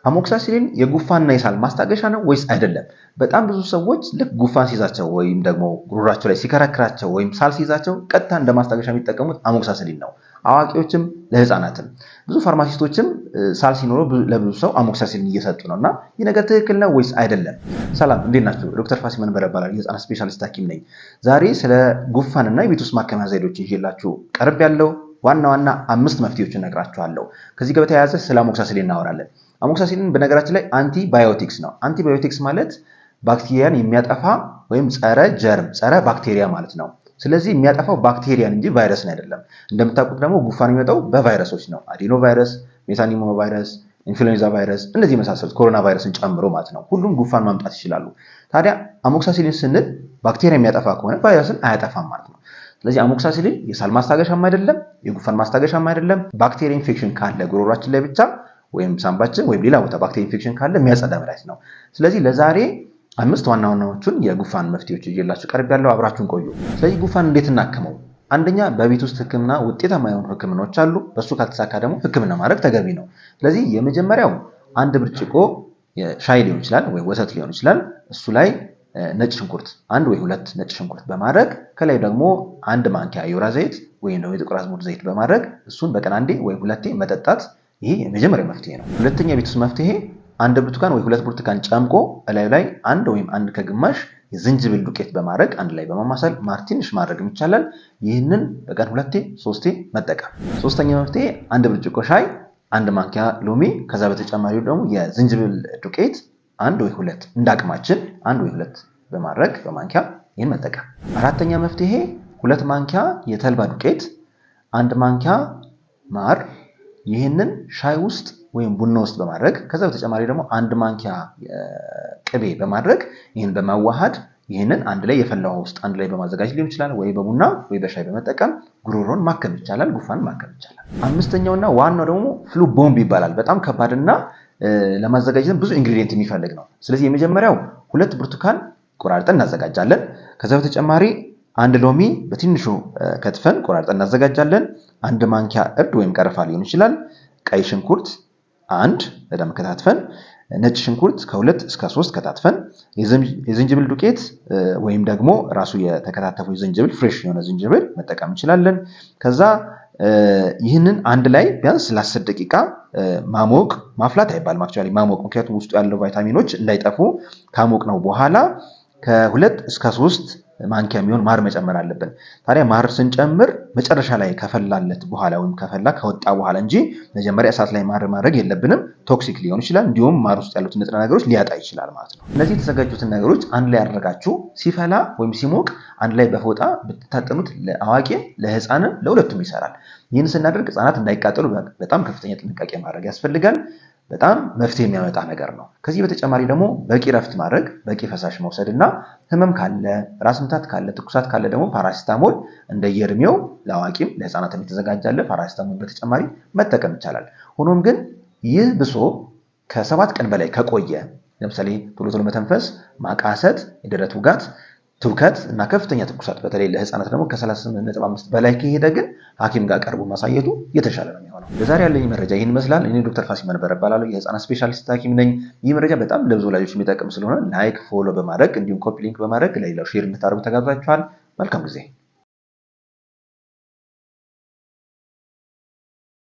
አሞክሳሲሊን የጉፋንና የሳል ማስታገሻ ነው ወይስ አይደለም? በጣም ብዙ ሰዎች ልክ ጉፋን ሲይዛቸው ወይም ደግሞ ጉሮሯቸው ላይ ሲከረክራቸው ወይም ሳል ሲይዛቸው ቀጥታ እንደ ማስታገሻ የሚጠቀሙት አሞክሳሲሊን ነው። አዋቂዎችም ለህፃናትም ብዙ ፋርማሲስቶችም ሳል ሲኖረው ለብዙ ሰው አሞክሳሲሊን እየሰጡ ነውና ይህ ነገር ትክክል ነው ወይስ አይደለም? ሰላም እንዴት ናችሁ? ዶክተር ፋሲል መንበረ እባላለሁ። የህፃናት ስፔሻሊስት ሐኪም ነኝ። ዛሬ ስለ ጉፋንና የቤት ውስጥ ማከሚያ ዘዴዎችን ይዤላችሁ ቀርብ ያለው ዋና 5 መፍትሄዎችን እነግራችኋለሁ። ከዚህ ጋር በተያያዘ ስለ አሞክሳሲሊን እናወራለን። አሞክሳሲሊን በነገራችን ላይ አንቲባዮቲክስ ነው። አንቲባዮቲክስ ማለት ባክቴሪያን የሚያጠፋ ወይም ጸረ ጀርም ጸረ ባክቴሪያ ማለት ነው። ስለዚህ የሚያጠፋው ባክቴሪያን እንጂ ቫይረስን አይደለም። እንደምታውቁት ደግሞ ጉፋን የሚመጣው በቫይረሶች ነው። አዲኖ ቫይረስ፣ ሜታኒሞ ቫይረስ፣ ኢንፍሉዌንዛ ቫይረስ እነዚህ የመሳሰሉት ኮሮና ቫይረስን ጨምሮ ማለት ነው። ሁሉም ጉፋን ማምጣት ይችላሉ። ታዲያ አሞክሳሲሊን ስንል ባክቴሪያ የሚያጠፋ ከሆነ ቫይረስን አያጠፋም ማለት ነው። ስለዚህ አሞክሳሲሊን የሳል ማስታገሻም አይደለም፣ የጉፋን ማስታገሻም አይደለም። ባክቴሪያ ኢንፌክሽን ካለ ጉሮሯችን ላይ ብቻ ወይም ሳምባችን ወይም ሌላ ቦታ ባክቴሪያ ኢንፌክሽን ካለ የሚያጸዳ መድኃኒት ነው። ስለዚህ ለዛሬ 5 ዋናዎቹን የጉፋን መፍትሄዎች ይዤላችሁ ቀርቤያለሁ። አብራችሁን ቆዩ። ስለዚህ ጉፋን እንዴት እናክመው? አንደኛ በቤት ውስጥ ህክምና ውጤታማ የሆኑ ህክምናዎች አሉ። በሱ ካልተሳካ ደግሞ ህክምና ማድረግ ተገቢ ነው። ስለዚህ የመጀመሪያው አንድ ብርጭቆ ሻይ ሊሆን ይችላል ወይ ወተት ሊሆን ይችላል። እሱ ላይ ነጭ ሽንኩርት 1 ወይ 2 ነጭ ሽንኩርት በማድረግ ከላይ ደግሞ 1 ማንኪያ የወይራ ዘይት ወይም ደግሞ የጥቁር አዝሙድ ዘይት በማድረግ እሱን በቀን 1 ወይ 2 መጠጣት። ይሄ የመጀመሪያው መፍትሄ ነው። ሁለተኛ የቤት ውስጥ መፍትሄ 1 ብርቱካን ወይ 2 ብርቱካን ጨምቆ እላዩ ላይ 1 ወይም 1 ከግማሽ የዝንጅብል ዱቄት በማድረግ አንድ ላይ በማማሰል ማር ትንሽ ማድረግ ይቻላል። ይህንን በቀን 2 3 መጠቀም። ሶስተኛ መፍትሄ 1 ብርጭቆ ሻይ 1 ማንኪያ ሎሚ ከዛ በተጨማሪ ደግሞ የዝንጅብል ዱቄት 1 ወይ 2 እንዳቅማችን 1 ወይ 2 በማድረግ በማንኪያ ይህን መጠቀም። አራተኛ መፍትሄ 2 ማንኪያ የተልባ ዱቄት 1 ማንኪያ ማር ይህንን ሻይ ውስጥ ወይም ቡና ውስጥ በማድረግ ከዛ በተጨማሪ ደግሞ 1 ማንኪያ ቅቤ በማድረግ ይህን በማዋሃድ ይህንን አንድ ላይ የፈላ ውሃ ውስጥ አንድ ላይ በማዘጋጀት ሊሆን ይችላል ወይ በቡና ወይ በሻይ በመጠቀም ጉሮሮን ማከም ይቻላል፣ ጉፋን ማከም ይቻላል። አምስተኛውና ዋናው ደግሞ ፍሉ ቦምብ ይባላል። በጣም ከባድና ለማዘጋጀት ብዙ ኢንግሪዲየንት የሚፈልግ ነው። ስለዚህ የመጀመሪያው 2 ብርቱካን ቆራርጠን እናዘጋጃለን። ከዛ በተጨማሪ 1 ሎሚ በትንሹ ከትፈን ቆራርጠን እናዘጋጃለን። 1 ማንኪያ እርድ ወይም ቀረፋ ሊሆን ይችላል። ቀይ ሽንኩርት 1 በደንብ ከታትፈን፣ ነጭ ሽንኩርት ከ2 እስከ 3 ከታትፈን፣ የዝንጅብል ዱቄት ወይም ደግሞ ራሱ የተከታተፈው ዝንጅብል ፍሬሽ የሆነ ዝንጅብል መጠቀም እንችላለን። ከዛ ይህንን አንድ ላይ ቢያንስ ለ10 ደቂቃ ማሞቅ፣ ማፍላት አይባልም አክቹአሊ ማሞቅ፣ ምክንያቱም ውስጡ ያለው ቫይታሚኖች እንዳይጠፉ ካሞቅ ነው በኋላ ከ2 እስከ 3 ማንኪያ የሚሆን ማር መጨመር አለብን። ታዲያ ማር ስንጨምር መጨረሻ ላይ ከፈላለት በኋላ ወይም ከወጣ በኋላ እንጂ መጀመሪያ እሳት ላይ ማር ማድረግ የለብንም። ቶክሲክ ሊሆን ይችላል፣ እንዲሁም ማር ውስጥ ያሉት ንጥረ ነገሮች ሊያጣ ይችላል ማለት ነው። እነዚህ የተዘጋጁትን ነገሮች አንድ ላይ አድርጋችሁ ሲፈላ ወይም ሲሞቅ አንድ ላይ በፎጣ ብትታጠኑት ለአዋቂም ለህፃንም ለሁለቱም ይሰራል። ይህን ስናደርግ ህፃናት እንዳይቃጠሉ በጣም ከፍተኛ ጥንቃቄ ማድረግ ያስፈልጋል። በጣም መፍትሄ የሚያመጣ ነገር ነው። ከዚህ በተጨማሪ ደግሞ በቂ ረፍት ማድረግ፣ በቂ ፈሳሽ መውሰድና ህመም ካለ ራስ ምታት ካለ ትኩሳት ካለ ደግሞ ፓራሲታሞል እንደየእድሜው ለአዋቂም ለህፃናትም የተዘጋጃለ ፓራሲታሞል በተጨማሪ መጠቀም ይቻላል። ሆኖም ግን ይህ ብሶ ከ7 ቀን በላይ ከቆየ ለምሳሌ ቶሎ መተንፈስ፣ ማቃሰት፣ የደረት ውጋት፣ ትውከት እና ከፍተኛ ትኩሳት በተለይ ለህፃናት ደግሞ ከ38.5 በላይ ከሄደ ግን ሐኪም ጋር ቀርቦ ማሳየቱ የተሻለ ነው የሚሆነው። ለዛሬ ያለኝ መረጃ ይህን ይመስላል። እኔ ዶክተር ፋሲል መንበረ እባላለሁ። የህፃናት ስፔሻሊስት ሐኪም ነኝ። ይህ መረጃ በጣም ለብዙ ወላጆች የሚጠቅም ስለሆነ ላይክ፣ ፎሎ በማድረግ እንዲሁም ኮፒ ሊንክ በማድረግ ለሌላው ሼር እንድታደርጉ ተጋብዛችኋል። መልካም ጊዜ